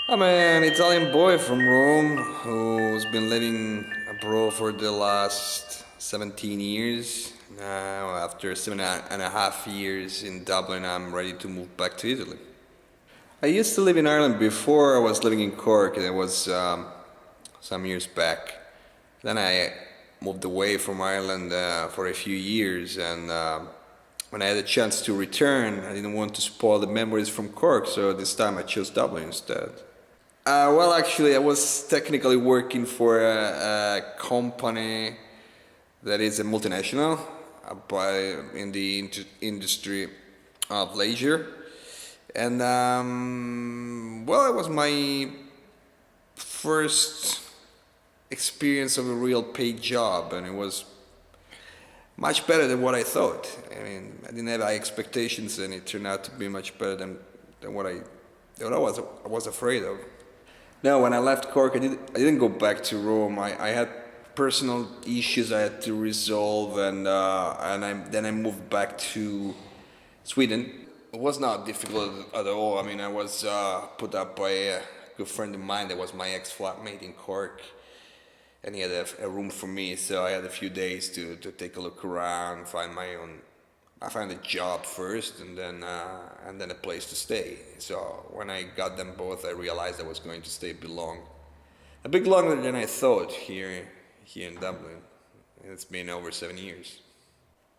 I'm an Italian boy from Rome who's been living abroad for the last 17 years. Now, after 7.5 years in Dublin, I'm ready to move back to Italy. I used to live in Ireland before I was living in Cork. It was some years back. Then I moved away from Ireland for a few years, and when I had a chance to return, I didn't want to spoil the memories from Cork, so this time I chose Dublin instead. Well, actually, I was technically working for a company that is a multinational in the industry of leisure. And well, it was my first experience of a real paid job, and it was much better than what I thought. I mean, I didn't have high expectations, and it turned out to be much better than what I was afraid of. No, when I left Cork, I didn't go back to Rome. I had personal issues I had to resolve, then I moved back to Sweden. It was not difficult at all. I mean, I was put up by a good friend of mine that was my ex-flatmate in Cork, and he had a room for me, so I had a few days to take a look around, find my own. I found a job first, and then a place to stay. So when I got them both, I realized I was going to stay a bit longer than I thought here in Dublin. It's been over 7 years.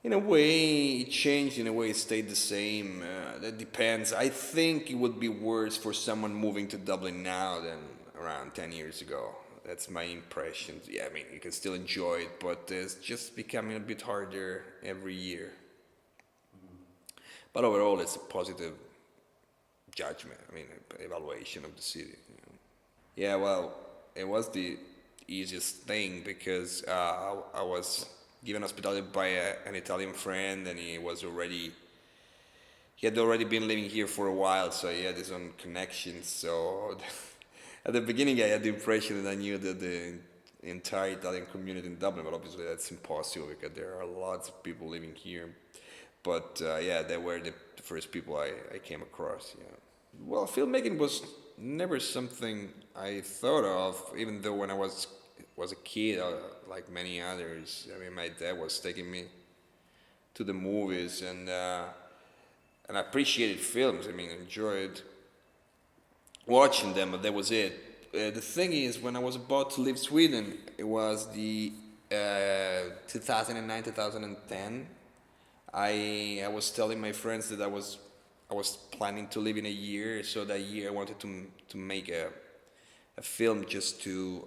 In a way, it changed. In a way, it stayed the same. That depends. I think it would be worse for someone moving to Dublin now than around 10 years ago. That's my impression. Yeah, I mean, you can still enjoy it, but it's just becoming a bit harder every year. But overall, it's a positive judgment. I mean, evaluation of the city. Yeah, well, it was the easiest thing because I was given hospitality by an Italian friend, and he had already been living here for a while, so he had his own connections. So at the beginning, I had the impression that I knew the entire Italian community in Dublin, but obviously that's impossible because there are lots of people living here. But yeah, they were the first people I came across. Yeah. Well, filmmaking was never something I thought of, even though when I was a kid, like many others. I mean, my dad was taking me to the movies, and I appreciated films. I mean, enjoyed watching them, but that was it. The thing is, when I was about to leave Sweden, it was the 2009, 2010. I was telling my friends that I was planning to live in a year, so that year I wanted to make a film just to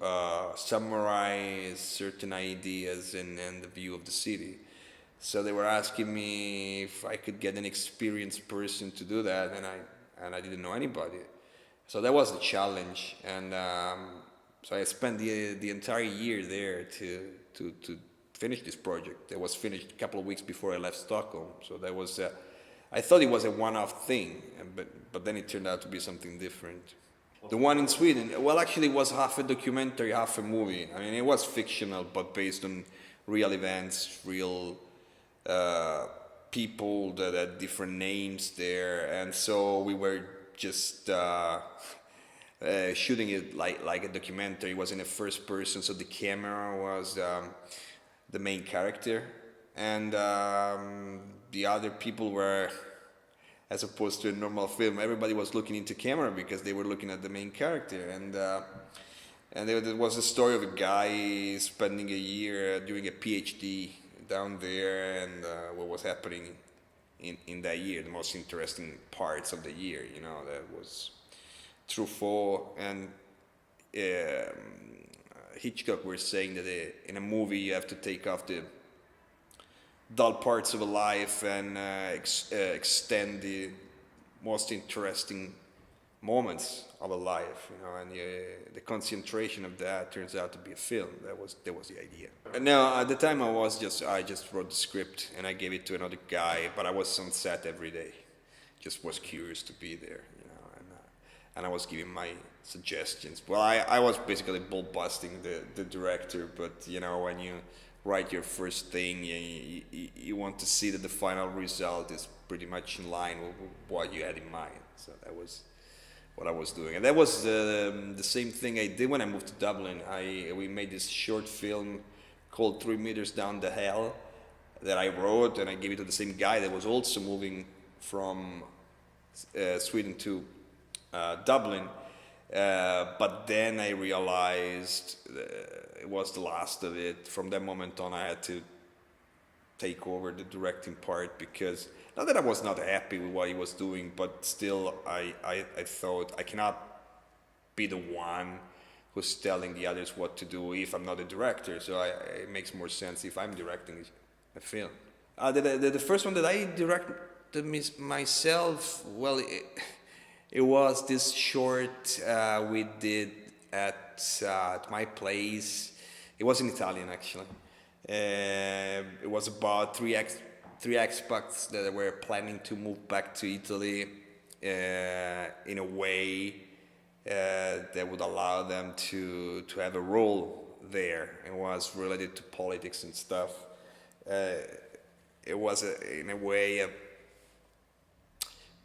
summarize certain ideas and the view of the city. So they were asking me if I could get an experienced person to do that, and I didn't know anybody. So that was a challenge, and so I spent the entire year there to finish this project. It was finished a couple of weeks before I left Stockholm. So that was I thought it was a one-off thing, but then it turned out to be something different. The one in Sweden, well, actually, it was half a documentary, half a movie. I mean, it was fictional, but based on real events, real people that had different names there, and so we were just shooting it like a documentary. It was in a first person, so the camera was the main character, and the other people were, as opposed to a normal film, everybody was looking into camera because they were looking at the main character, and there was a story of a guy spending a year doing a PhD down there, and what was happening in that year, the most interesting parts of the year, that was Truffaut and Hitchcock were saying that in a movie you have to take off the dull parts of a life and extend the most interesting moments of a life, and the concentration of that turns out to be a film. That was the idea. Now, at the time, I just wrote the script and I gave it to another guy, but I was on set every day. Just was curious to be there, and I was giving my suggestions. Well, I was basically bull busting the director, but when you write your first thing, you want to see that the final result is pretty much in line with what you had in mind. So that was what I was doing. And that was the same thing I did when I moved to Dublin. We made this short film called 3 Meters Down the Hill that I wrote, and I gave it to the same guy that was also moving from Sweden to Dublin. But then I realized it was the last of it. From that moment on, I had to take over the directing part, because not that I was not happy with what he was doing, but still I thought I cannot be the one who's telling the others what to do if I'm not a director. So it makes more sense if I'm directing a film. The first one that I directed myself, well, it was this short we did at my place. It was in Italian, actually. It was about three expats that were planning to move back to Italy in a way that would allow them to have a role there. It was related to politics and stuff. It was in a way a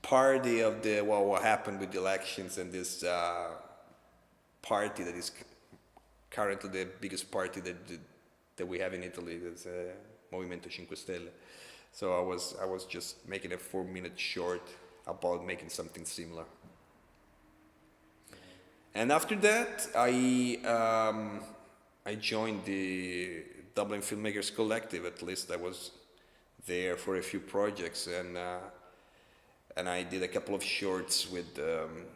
party of what happened with the elections, and this party that is currently the biggest party that we have in Italy, that's Movimento 5 Stelle. So I was just making a 4-minute short about making something similar. And after that, I joined the Dublin Filmmakers Collective. At least I was there for a few projects, and I did a couple of shorts with them,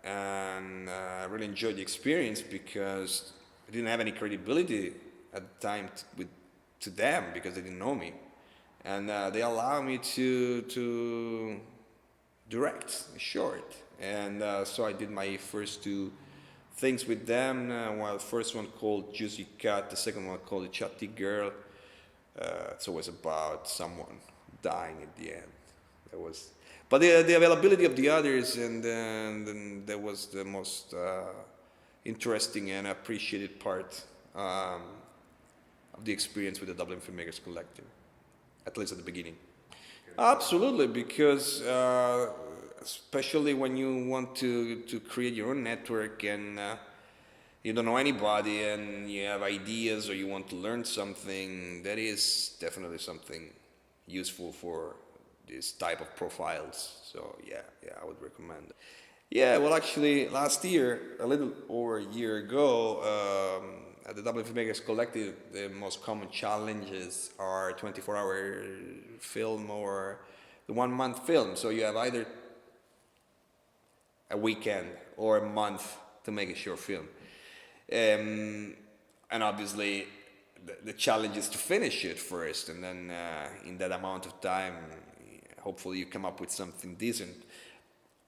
and I really enjoyed the experience, because I didn't have any credibility at the time to them, because they didn't know me, and they allowed me to direct a short, and so I did my first 2 things with them. Well, the first one called Juicy Cat, the second one called The Chatty Girl. It's always about someone dying at the end. But the availability of the others, and that was the most interesting and appreciated part of the experience with the Dublin Filmmakers Collective, at least at the beginning. Absolutely, because especially when you want to create your own network, and you don't know anybody, and you have ideas, or you want to learn something, that is definitely something useful for this type of profiles. So yeah, I would recommend it. Yeah, well, actually, last year, a little over a year ago, at the Dublin Filmmakers Collective, the most common challenges are 24-hour film or the 1-month film. So you have either a weekend or a month to make a short film. And obviously, the challenge is to finish it first, and then in that amount of time, hopefully you come up with something decent.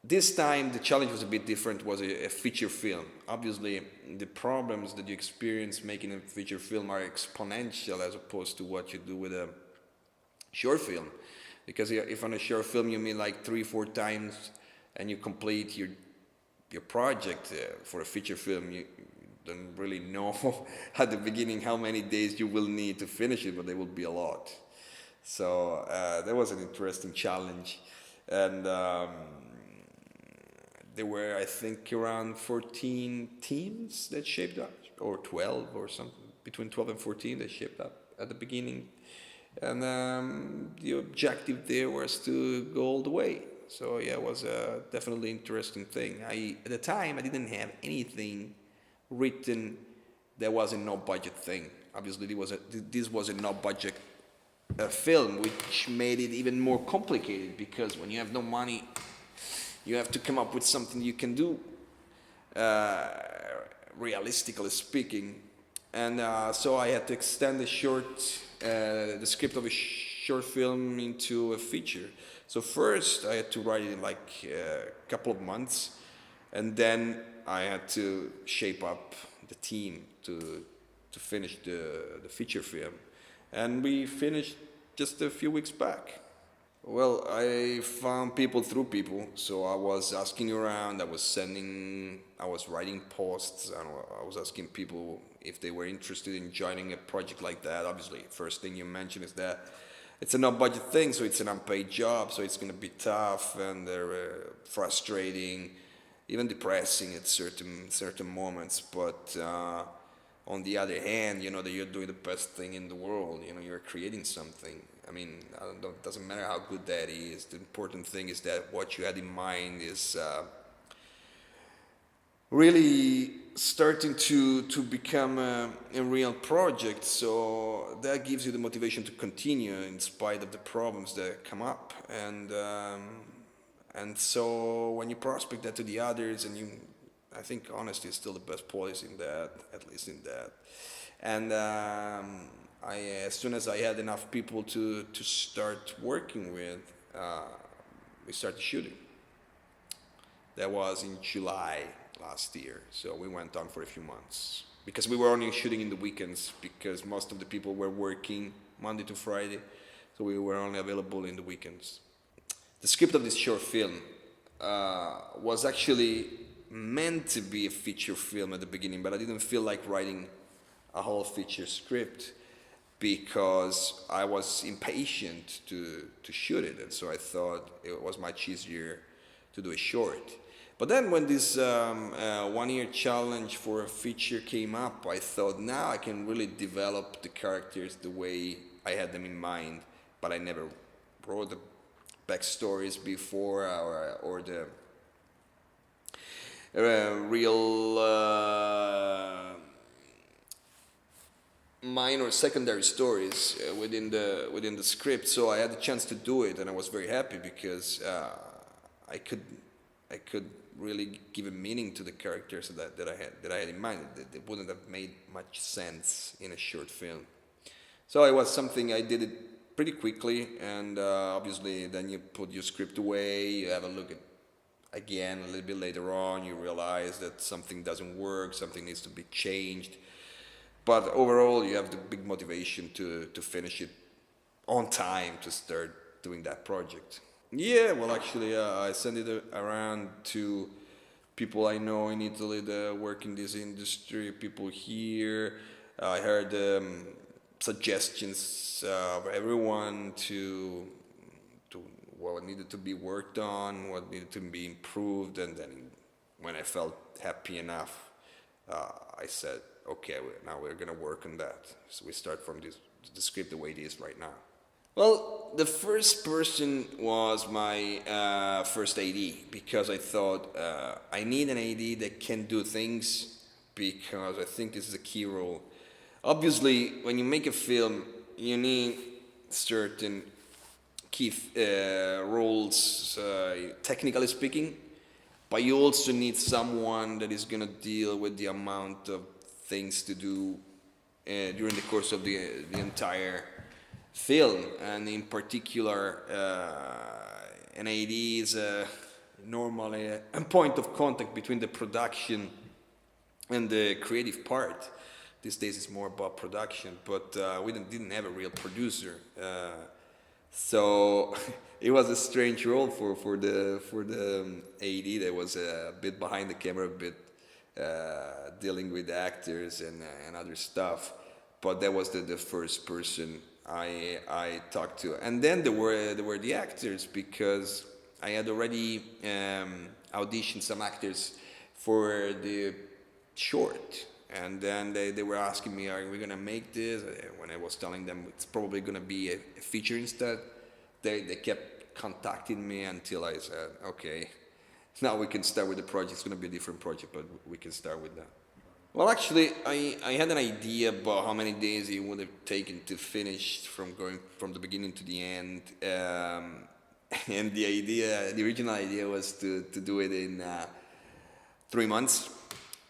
This time the challenge was a bit different, was a feature film. Obviously the problems that you experience making a feature film are exponential as opposed to what you do with a short film. Because if on a short film you meet like 3-4 times and you complete your project, for a feature film you don't really know at the beginning how many days you will need to finish it, but there will be a lot. So that was an interesting challenge, and there were, I think, around 14 teams that shaped up, or 12 or something, between 12 and 14 that shaped up at the beginning, and the objective there was to go all the way. So yeah, it was a definitely interesting thing. At the time I didn't have anything written that was a no budget thing. Obviously this was a no budget film, which made it even more complicated, because when you have no money you have to come up with something you can do, realistically speaking. And so I had to extend the script of a short film into a feature. So first I had to write it in like a couple of months, and then I had to shape up the team to finish the feature film. And we finished just a few weeks back. Well, I found people through people, so I was asking around, I was writing posts, and I was asking people if they were interested in joining a project like that. Obviously, first thing you mention is that it's a no-budget thing, so it's an unpaid job, so it's going to be tough and frustrating, even depressing at certain moments. But on the other hand, you know that you're doing the best thing in the world. You know, you're creating something. I mean, it doesn't matter how good that is. The important thing is that what you had in mind is really starting to become a real project. So that gives you the motivation to continue in spite of the problems that come up. And so when you prospect that to the others, and I think honesty is still the best policy in that, at least in that. And as soon as I had enough people to start working with, we started shooting. That was in July last year. So we went on for a few months because we were only shooting in the weekends because most of the people were working Monday to Friday. So we were only available in the weekends. The script of this short film was actually meant to be a feature film at the beginning, but I didn't feel like writing a whole feature script because I was impatient to shoot it, and so I thought it was much easier to do a short. But then when this 1 year challenge for a feature came up, I thought now I can really develop the characters the way I had them in mind, but I never wrote the backstories before or the real minor secondary stories within the script. So I had the chance to do it, and I was very happy because I could really give a meaning to the characters that I had in mind. That wouldn't have made much sense in a short film. So it was something I did it pretty quickly, and obviously then you put your script away, you have a look at again a little bit later on, you realize that something doesn't work, something needs to be changed. But overall, you have the big motivation to finish it on time to start doing that project. Yeah, well, actually, I sent it around to people I know in Italy that work in this industry, people here. I heard suggestions of everyone to what needed to be worked on, what needed to be improved, and then when I felt happy enough, I said, okay, now we're gonna work on that. So we start from the script the way it is right now. Well, the first person was my first AD because I thought I need an AD that can do things because I think this is a key role. Obviously, when you make a film, you need certain key roles, technically speaking, but you also need someone that is gonna deal with the amount of things to do during the course of the entire film, and in particular, an AD is normally a point of contact between the production and the creative part. These days it's more about production, but we didn't have a real producer, so it was a strange role for the AD that was a bit behind the camera, a bit dealing with actors and other stuff. But that was the first person I talked to, and then there were the actors because I had already auditioned some actors for the short, and then they were asking me, "Are we gonna make this?" When I was telling them it's probably gonna be a feature instead, they kept contacting me until I said, "Okay, now we can start with the project. It's gonna be a different project, but we can start with that." Well, actually, I had an idea about how many days it would have taken to finish from going from the beginning to the end, and the original idea was to do it in 3 months.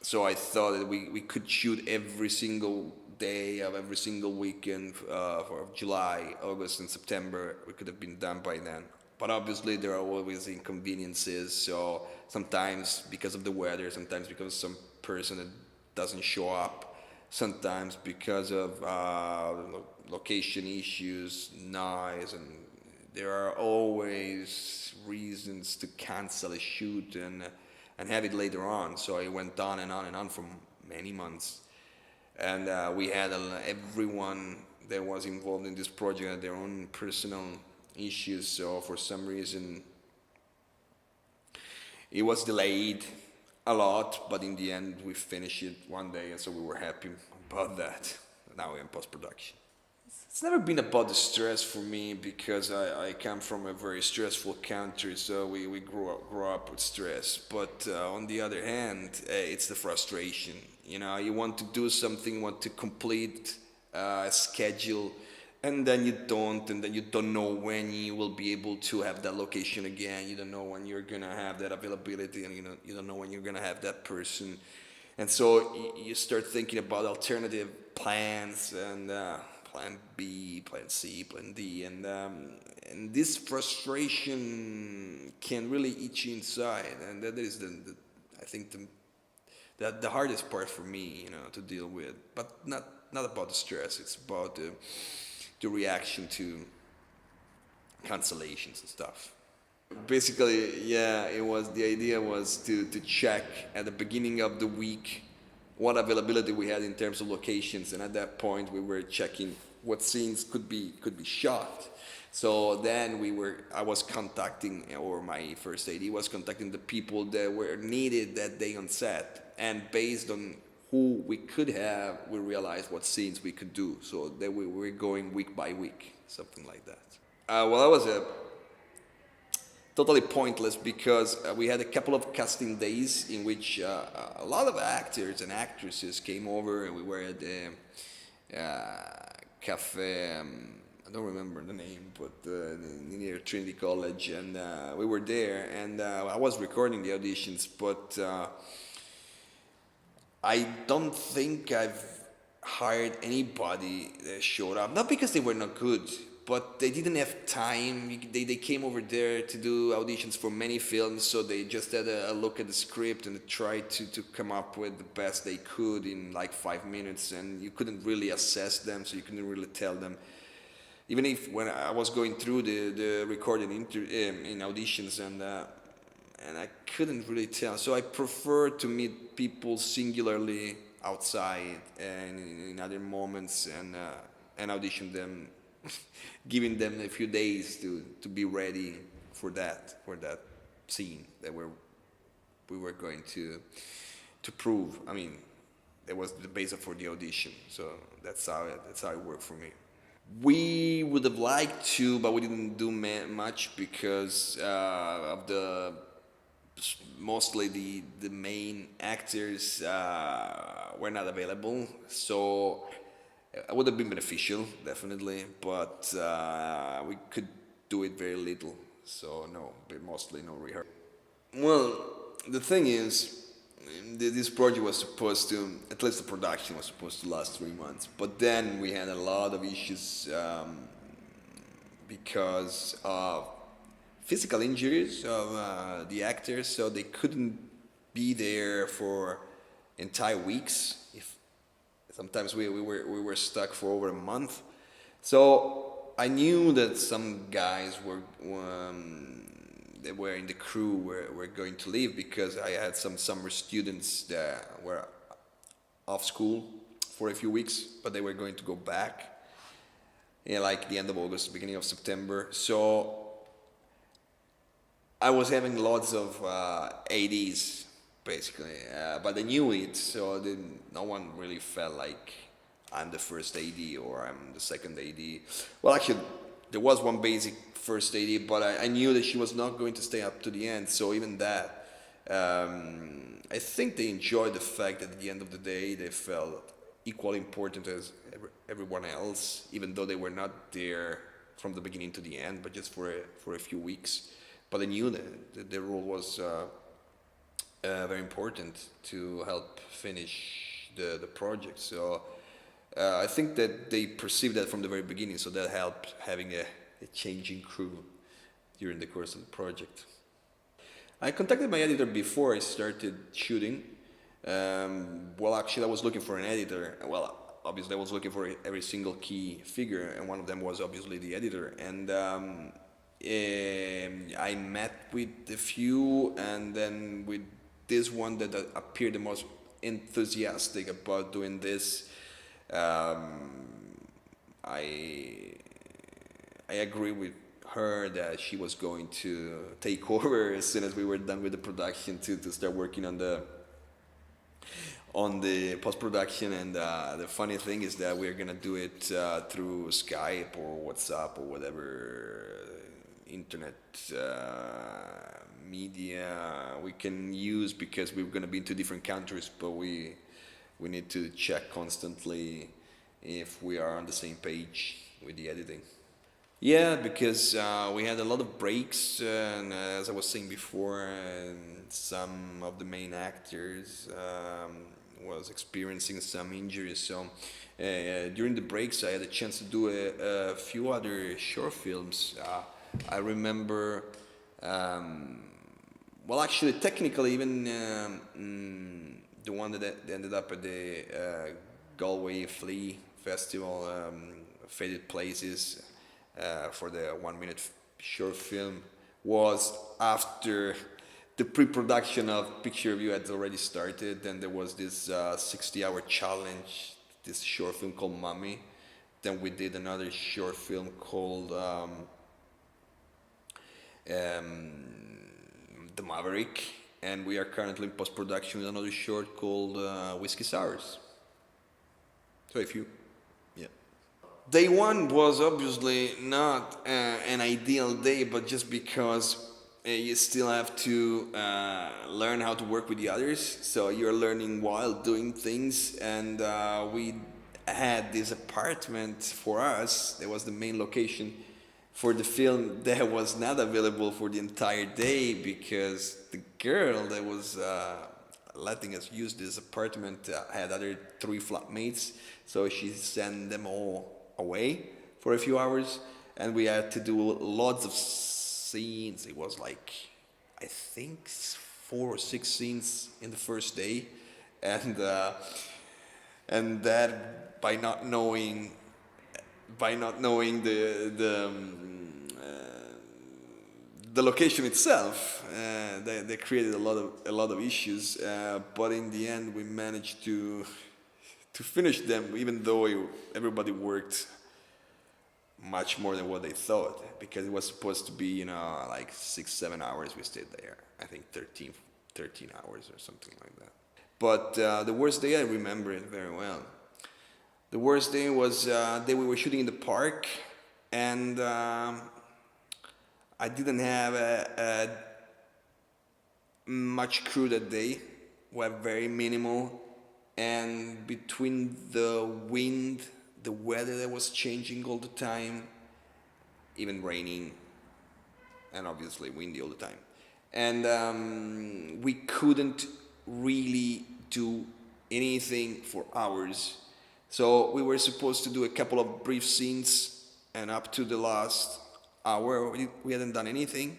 So I thought that we could shoot every single day of every single weekend of July, August, and September. We could have been done by then. But obviously there are always inconveniences. So sometimes because of the weather, sometimes because of some person that doesn't show up, sometimes because of location issues, noise, and there are always reasons to cancel a shoot and have it later on. So it went on and on and on for many months, and we had everyone that was involved in this project had their own personal issues, so for some reason it was delayed a lot, but in the end we finished it one day, and so we were happy about that. Now we're in post-production. It's never been about the stress for me because I come from a very stressful country, so we grew up with stress. But on the other hand, it's the frustration. You know, you want to do something, want to complete a schedule, and then you don't, and then you don't know when you will be able to have that location again. You don't know when you're gonna have that availability, and you don't know when you're gonna have that person. And so you start thinking about alternative plans and plan B, plan C, plan D, and this frustration can really eat you inside, and that is I think the hardest part for me, you know, to deal with. But not about the stress; it's about the reaction to cancellations and stuff. Basically, yeah, the idea was to check at the beginning of the week what availability we had in terms of locations, and at that point we were checking what scenes could be shot. So then I was contacting, or my first AD was contacting the people that were needed that day on set, and based on who we could have, we realized what scenes we could do. So then we were going week by week, something like that. Well, that was totally pointless because we had a couple of casting days in which a lot of actors and actresses came over, and we were at the cafe. I don't remember the name, but near Trinity College, and we were there, and I was recording the auditions, but I don't think I've hired anybody that showed up. Not because they were not good, but they didn't have time. They came over there to do auditions for many films, so they just had a look at the script and tried to come up with the best they could in like 5 minutes, and you couldn't really assess them, so you couldn't really tell them. Even if when I was going through the recorded in auditions, and I couldn't really tell. So I prefer to meet people singularly outside and in other moments, and audition them, giving them a few days to be ready for that scene that we were going to prove. I mean, that was the basis for the audition. So that's how it worked for me. We would have liked to, but we didn't do much because of mostly the main actors were not available. So it would have been beneficial, definitely, but we could do it very little. So mostly no rehearsal. Well, the thing is, this project was supposed to, at least the production was supposed to last 3 months. But then we had a lot of issues because of physical injuries of the actors, so they couldn't be there for entire weeks. Sometimes we were stuck for over a month. So I knew that some guys that were in the crew were going to leave because I had some summer students that were off school for a few weeks, but they were going to go back like the end of August, beginning of September. So I was having lots of ADs basically, but I knew it, so no one really felt like I'm the first AD or I'm the second AD. Well, actually, there was one basic first AD, but I knew that she was not going to stay up to the end, so even that, I think they enjoyed the fact that at the end of the day they felt equally important as everyone else, even though they were not there from the beginning to the end, but just for a few weeks. But I knew that their role was very important to help finish the project. So I think that they perceived that from the very beginning, so that helped having a changing crew during the course of the project. I contacted my editor before I started shooting. Well, actually, I was looking for an editor. Well, obviously, I was looking for every single key figure, and one of them was obviously the editor. And I met with a few, and then with this one that appeared the most enthusiastic about doing this. I I agree with her that she was going to take over as soon as we were done with the production to start working on the post production. And the funny thing is that we're gonna do it through Skype or WhatsApp or whatever internet media we can use, because we're gonna be in two different countries, but we need to check constantly if we are on the same page with the editing. Yeah, because we had a lot of breaks, and as I was saying before, some of the main actors was experiencing some injuries. So during the breaks, I had a chance to do a few other short films. I remember, well, actually, technically, even the one that ended up at the Galway Flea Festival, Faded Places, for the 1 minute short film, was after the pre-production of Picture Review had already started. Then there was this 60-hour challenge, this short film called Mummy. Then we did another short film called The Maverick, and we are currently in post-production with another short called Whiskey Sours. So if you, yeah. Day one was obviously not an ideal day, but just because you still have to learn how to work with the others. So you're learning while doing things, and we had this apartment for us. That was the main location for the film that was not available for the entire day, because the girl that was letting us use this apartment had other 3 flatmates, so she sent them all away for a few hours, and we had to do lots of scenes. It was like, I think 4 or 6 scenes in the first day, and that by not knowing the location itself, they created a lot of issues. But in the end, we managed to finish them, even though everybody worked much more than what they thought, because it was supposed to be, like 6-7 hours. We stayed there. I think 13 hours or something like that. But the worst day, I remember it very well. The worst day was the day we were shooting in the park, and I didn't have a much crew that day. We were very minimal, and between the wind, the weather that was changing all the time, even raining, and obviously windy all the time, and we couldn't really do anything for hours. So we were supposed to do a couple of brief scenes, and up to the last hour we hadn't done anything,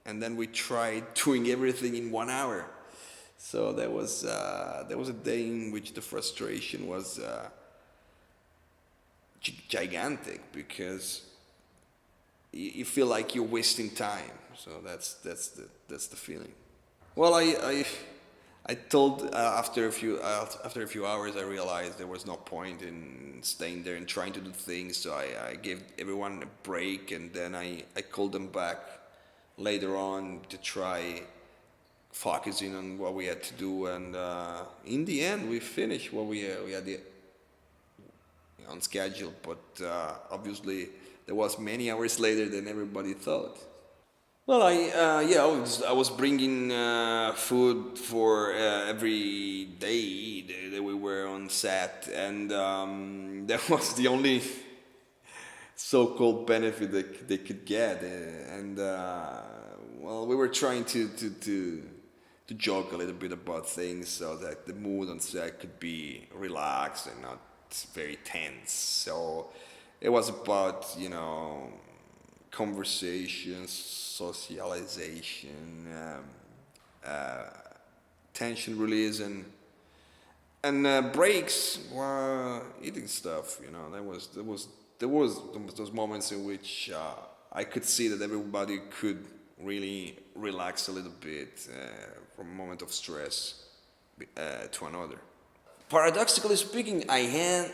and then we tried doing everything in 1 hour. So there was a day in which the frustration was gigantic, because you feel like you're wasting time. So that's the feeling. Well, I told after a few hours, I realized there was no point in staying there and trying to do things. So I gave everyone a break, and then I called them back later on to try focusing on what we had to do. And in the end, we finished what we had on schedule. But obviously, there was many hours later than everybody thought. Well, I was bringing food for every day that we were on set, and that was the only so-called benefit that they could get. And well, we were trying to joke a little bit about things so that the mood on set could be relaxed and not very tense. So it was about, conversations, socialization, tension release, and breaks were eating stuff. There was those moments in which I could see that everybody could really relax a little bit from a moment of stress to another. Paradoxically speaking, I had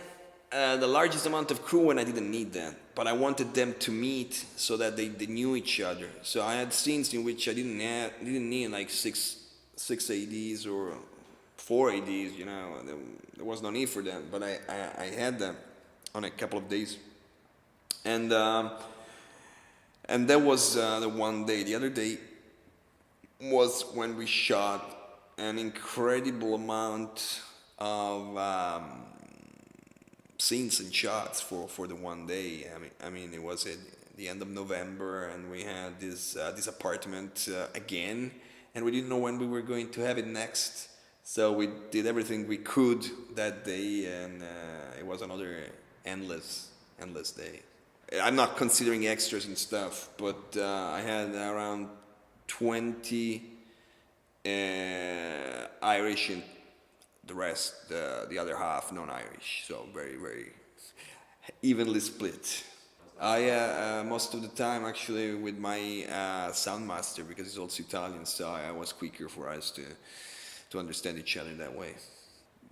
The largest amount of crew when I didn't need that, but I wanted them to meet so that they knew each other. So I had scenes in which I didn't need like six ADs or four ADs. You know, there was no need for them, but I had them on a couple of days, and that was the one day. The other day was when we shot an incredible amount of scenes and shots for the one day. I mean, it was at the end of November, and we had this apartment again, and we didn't know when we were going to have it next. So we did everything we could that day, and it was another endless day. I'm not considering extras and stuff, but I had around 20 Irish and the rest, the other half non-Irish. So very, very evenly split. I most of the time actually with my sound master, because he's also Italian, so I was quicker for us to understand each other that way.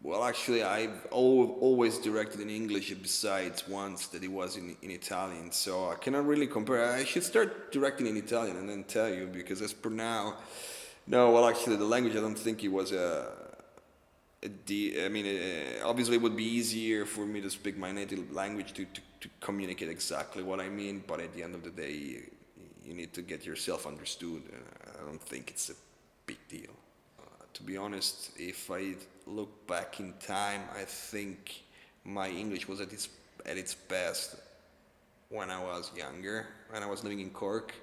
Well, actually, I've always directed in English, besides once that it was in Italian, so I cannot really compare. I should start directing in Italian and then tell you, because as per now, no, well, actually, the language, I don't think it was I mean, obviously, it would be easier for me to speak my native language to communicate exactly what I mean, but at the end of the day, you need to get yourself understood. I don't think it's a big deal. To be honest, if I look back in time, I think my English was at its best when I was younger, when I was living in Cork,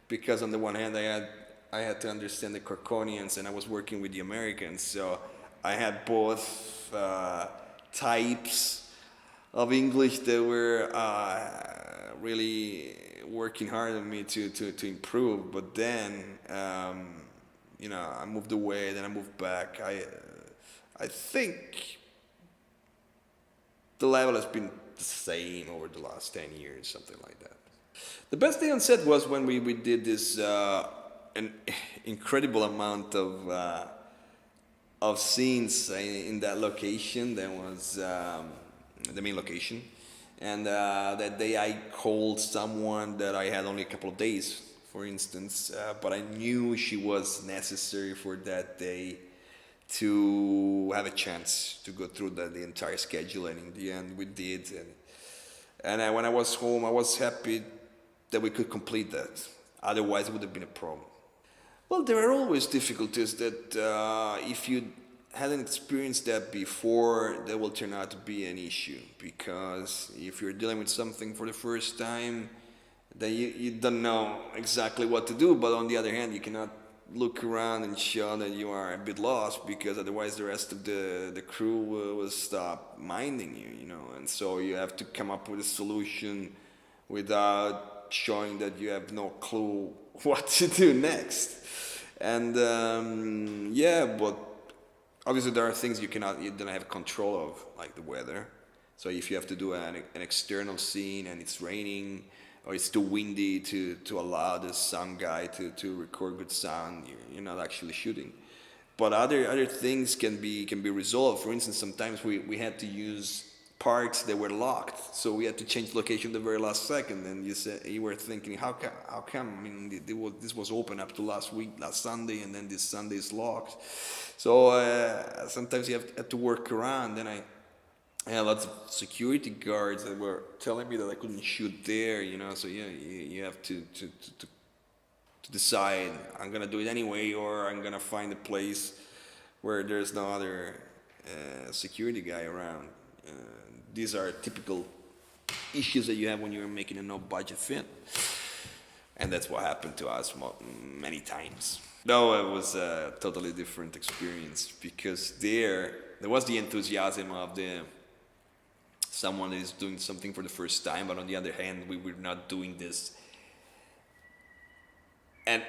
because on the one hand I had to understand the Corkonians, and I was working with the Americans, so I had both types of English that were really working hard on me to improve. But then, you know, I moved away, then I moved back. I think the level has been the same over the last 10 years, something like that. The best day on set was when we did this an incredible amount of scenes in that location. That was the main location, and that day I called someone that I had only a couple of days, for instance, but I knew she was necessary for that day to have a chance to go through the entire schedule, and in the end we did. And when I was home, I was happy that we could complete that. Otherwise, it would have been a problem. Well, there are always difficulties that if you hadn't experienced that before, that will turn out to be an issue. Because if you're dealing with something for the first time, then you don't know exactly what to do. But on the other hand, you cannot look around and show that you are a bit lost, because otherwise the rest of the crew will stop minding you, you know. And so you have to come up with a solution without showing that you have no clue what to do next. And yeah, but obviously there are things you don't have control of, like the weather. So if you have to do an external scene and it's raining or it's too windy to allow the sound guy to record good sound, you're not actually shooting. But other things can be resolved. For instance, sometimes we had to use parts that were locked, so we had to change location the very last second. And you were thinking, how come? I mean, this was open up to last Sunday, and then this Sunday is locked. So sometimes you have to work around. And I had lots of security guards that were telling me that I couldn't shoot there, you know. So yeah, you have to decide, I'm gonna do it anyway, or I'm gonna find a place where there's no other security guy around. These are typical issues that you have when you're making a no-budget film, and that's what happened to us many times. No, it was a totally different experience, because there was the enthusiasm of someone that is doing something for the first time, but on the other hand, we were not doing this and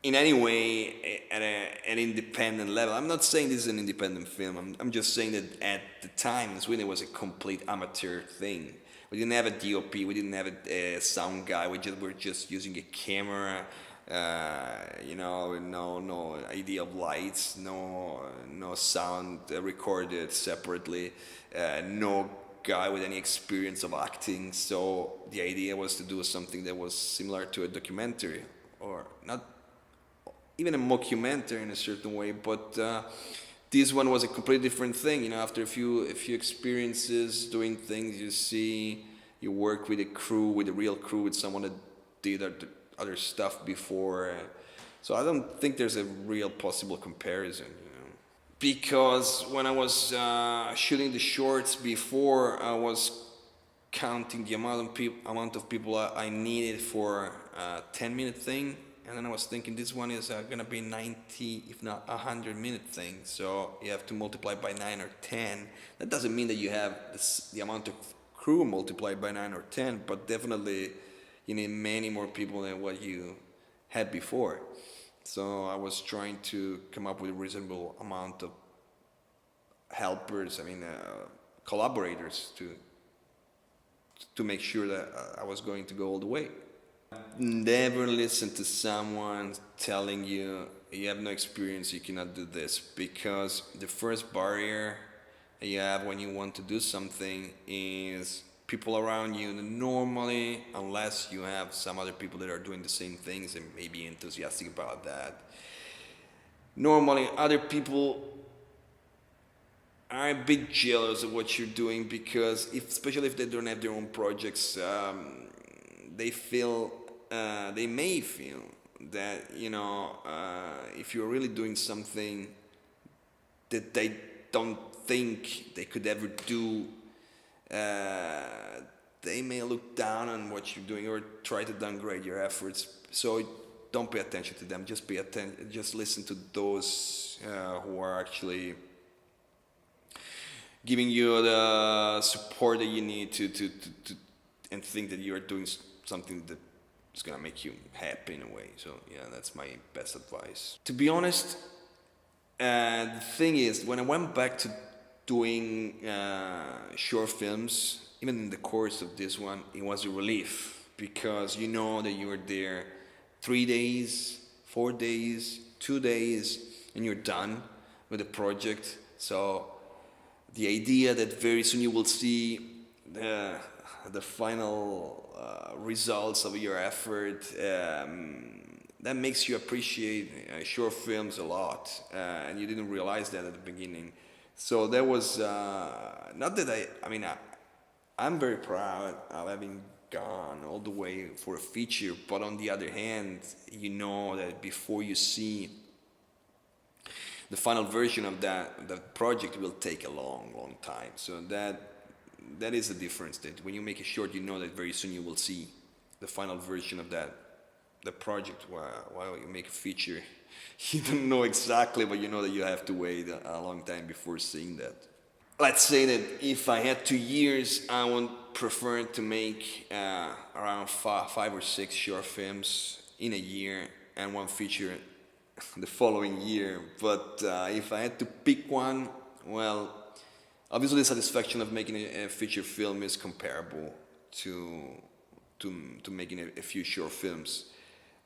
in any way at an independent level. I'm not saying this is an independent film. I'm just saying that at the time, Sweden was a complete amateur thing. We didn't have a DOP. We didn't have a sound guy. We're just using a camera. You know, no idea of lights, no sound recorded separately, no guy with any experience of acting, so the idea was to do something that was similar to a documentary, or not even a mockumentary in a certain way, but this one was a completely different thing. You know, after a few experiences doing things, you work with a crew, with a real crew, with someone that did other stuff before. So I don't think there's a real possible comparison. You know, because when I was shooting the shorts before, I was counting the amount of people I needed for a 10-minute thing. And then I was thinking this one is gonna be 90, if not 100-minute thing. So you have to multiply by 9 or 10. That doesn't mean that you have the amount of crew multiplied by 9 or 10, but definitely you need many more people than what you had before. So I was trying to come up with a reasonable amount of helpers, collaborators to make sure that I was going to go all the way. Never listen to someone telling you you have no experience, you cannot do this, because the first barrier you have when you want to do something is people around you. Normally, unless you have some other people that are doing the same things and maybe enthusiastic about that, normally other people are a bit jealous of what you're doing, because especially if they don't have their own projects, they may feel that, you know, if you're really doing something that they don't think they could ever do, they may look down on what you're doing or try to downgrade your efforts. So don't pay attention to them. Just listen to those who are actually giving you the support that you need to and think that you are doing something that is gonna make you happy in a way. So yeah, that's my best advice. To be honest, the thing is, when I went back to doing short films, even in the course of this one, it was a relief, because you know that you were there 3 days, 4 days, 2 days, and you're done with the project. So the idea that very soon you will see the final results of your effort, that makes you appreciate short films a lot, and you didn't realize that at the beginning. So that was not that I'm very proud of having gone all the way for a feature, but on the other hand, you know that before you see the final version of that project will take a long time. So that is the difference, that when you make a short, you know that very soon you will see the final version of the project. While you make a feature, you don't know exactly, but you know that you have to wait a long time before seeing that. Let's say that if I had 2 years, I would prefer to make around 5 or 6 short films in a year and one feature the following year. But if I had to pick one, well, obviously the satisfaction of making a feature film is comparable to making a few short films.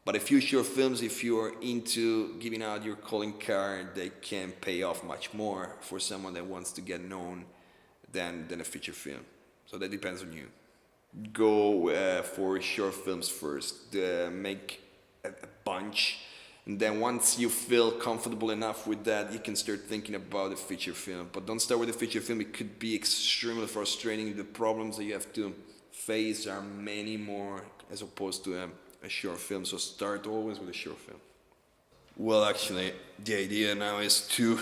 But a few short films, if you're into giving out your calling card, they can pay off much more for someone that wants to get known than a feature film. So that depends on you. Go for short films first, make a bunch, and then once you feel comfortable enough with that, you can start thinking about a feature film. But don't start with a feature film, it could be extremely frustrating. The problems that you have to face are many more as opposed to a short film, so start always with a short film. Well, actually, the idea now is to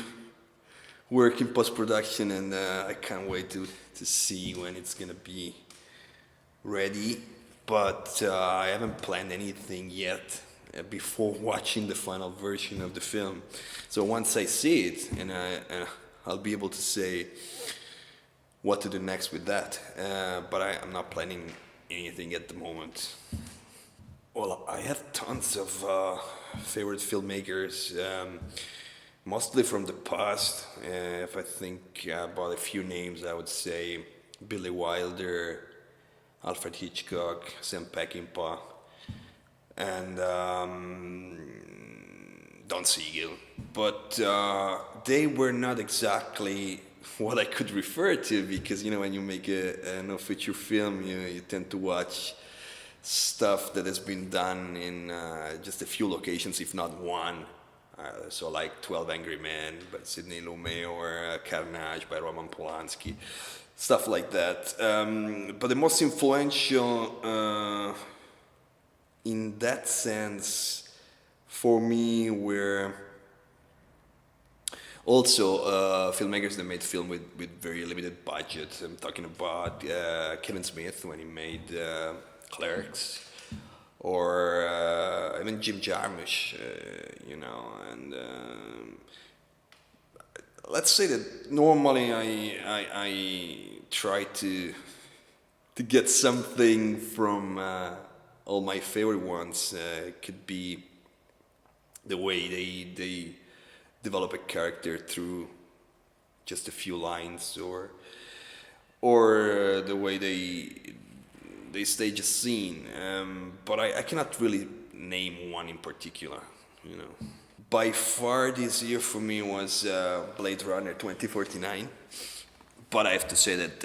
work in post-production, and I can't wait to see when it's gonna be ready, but I haven't planned anything yet before watching the final version of the film. So once I see it, and I'll be able to say what to do next with that, but I'm not planning anything at the moment. Well, I have tons of favorite filmmakers, mostly from the past. If I think about a few names, I would say Billy Wilder, Alfred Hitchcock, Sam Peckinpah, and Don Siegel. But they were not exactly what I could refer to, because when you make a no feature film, you tend to watch stuff that has been done in just a few locations, if not one. So like 12 Angry Men by Sidney Lumet, or Carnage by Roman Polanski, stuff like that. But the most influential in that sense for me were also filmmakers that made film with very limited budget. I'm talking about Kevin Smith when he made Clerks, or even Jim Jarmusch, and let's say that normally I try to get something from all my favorite ones. It could be the way they develop a character through just a few lines, or the way they stage a scene. But I cannot really name one in particular. By far this year for me was Blade Runner 2049. But I have to say that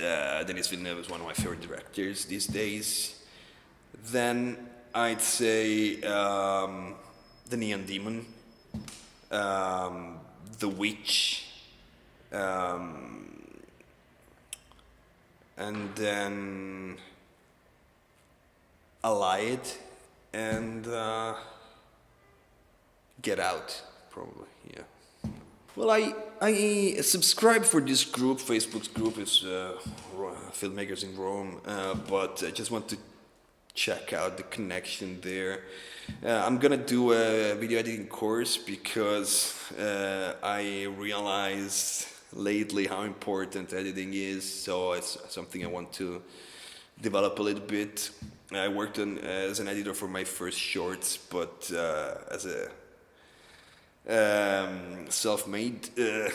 Denis Villeneuve is one of my favorite directors these days. Then I'd say The Neon Demon, The Witch, and then Allied, and Get Out, probably, yeah. Well, I subscribe for this group, Facebook's group, is Filmmakers in Rome, but I just want to check out the connection there. I'm gonna do a video editing course because I realized lately how important editing is, so it's something I want to develop a little bit. I worked as an editor for my first shorts, but as a self-made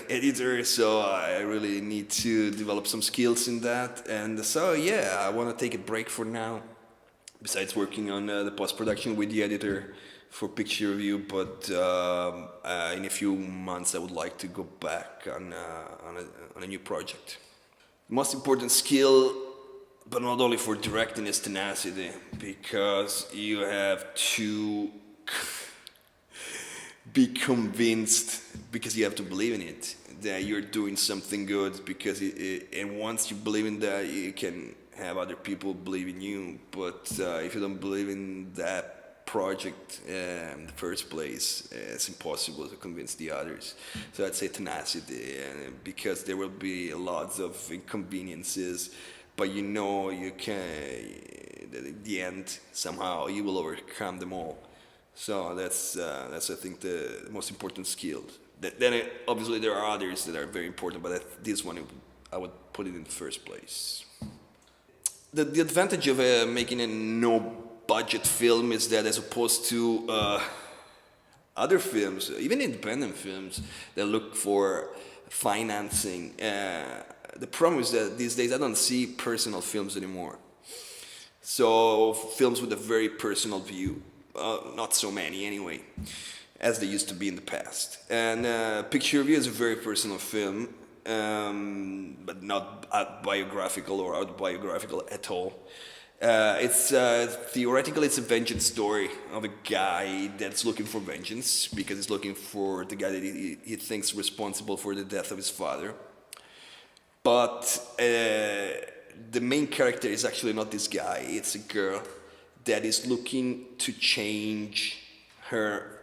editor, so I really need to develop some skills in that. And so yeah, I want to take a break for now, besides working on the post-production with the editor for picture review, but in a few months I would like to go back on a new project. The most important skill, but not only for directing, is tenacity, because you have to be convinced, because you have to believe in it, that you're doing something good, because and once you believe in that, you can have other people believe in you. But if you don't believe in that project in the first place, it's impossible to convince the others. So I'd say tenacity, because there will be lots of inconveniences, but you can, at the end, somehow you will overcome them all. So that's I think the most important skill. Then obviously there are others that are very important, but this one I would put it in the first place. The advantage of making a no-budget film is that, as opposed to other films, even independent films that look for financing, the problem is that these days I don't see personal films anymore. So films with a very personal view, not so many anyway, as they used to be in the past. And Picture Review is a very personal film, but not biographical or autobiographical at all. It's theoretically it's a vengeance story of a guy that's looking for vengeance, because he's looking for the guy that he thinks responsible for the death of his father. But the main character is actually not this guy. It's a girl that is looking to change her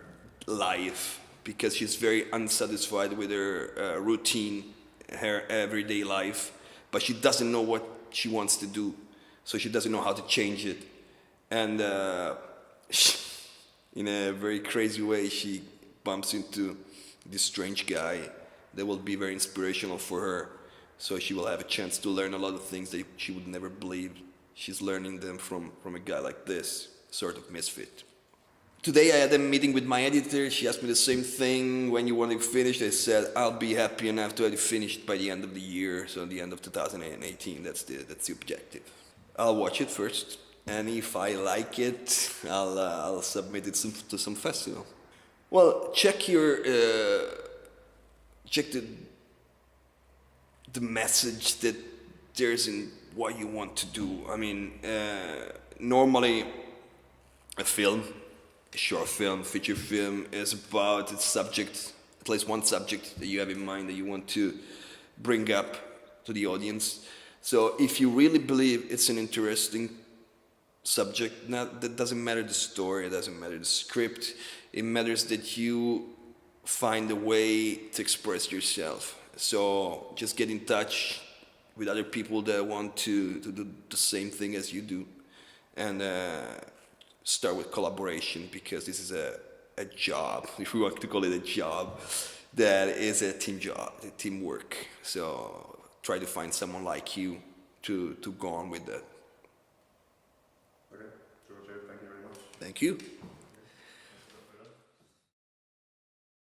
life, because she's very unsatisfied with her routine, her everyday life, but she doesn't know what she wants to do, so she doesn't know how to change it. And in a very crazy way, she bumps into this strange guy that will be very inspirational for her. So she will have a chance to learn a lot of things that she would never believe. She's learning them from a guy like this, sort of misfit. Today I had a meeting with my editor. She asked me the same thing. When you want it finished? I said I'll be happy enough to have it finished by the end of the year, so the end of 2018. That's the objective. I'll watch it first, and if I like it, I'll submit it to some festival. Well, check the the message that there's in what you want to do. I mean, normally a film, a short film, feature film, is about a subject, at least one subject that you have in mind that you want to bring up to the audience. So if you really believe it's an interesting subject, that doesn't matter the story, it doesn't matter the script, it matters that you find a way to express yourself. So just get in touch with other people that want to do the same thing as you do, and start with collaboration, because this is a job, if we want to call it a job, that is a team job, a teamwork. So try to find someone like you to go on with that. Okay, Giorgio, thank you very much. Thank you.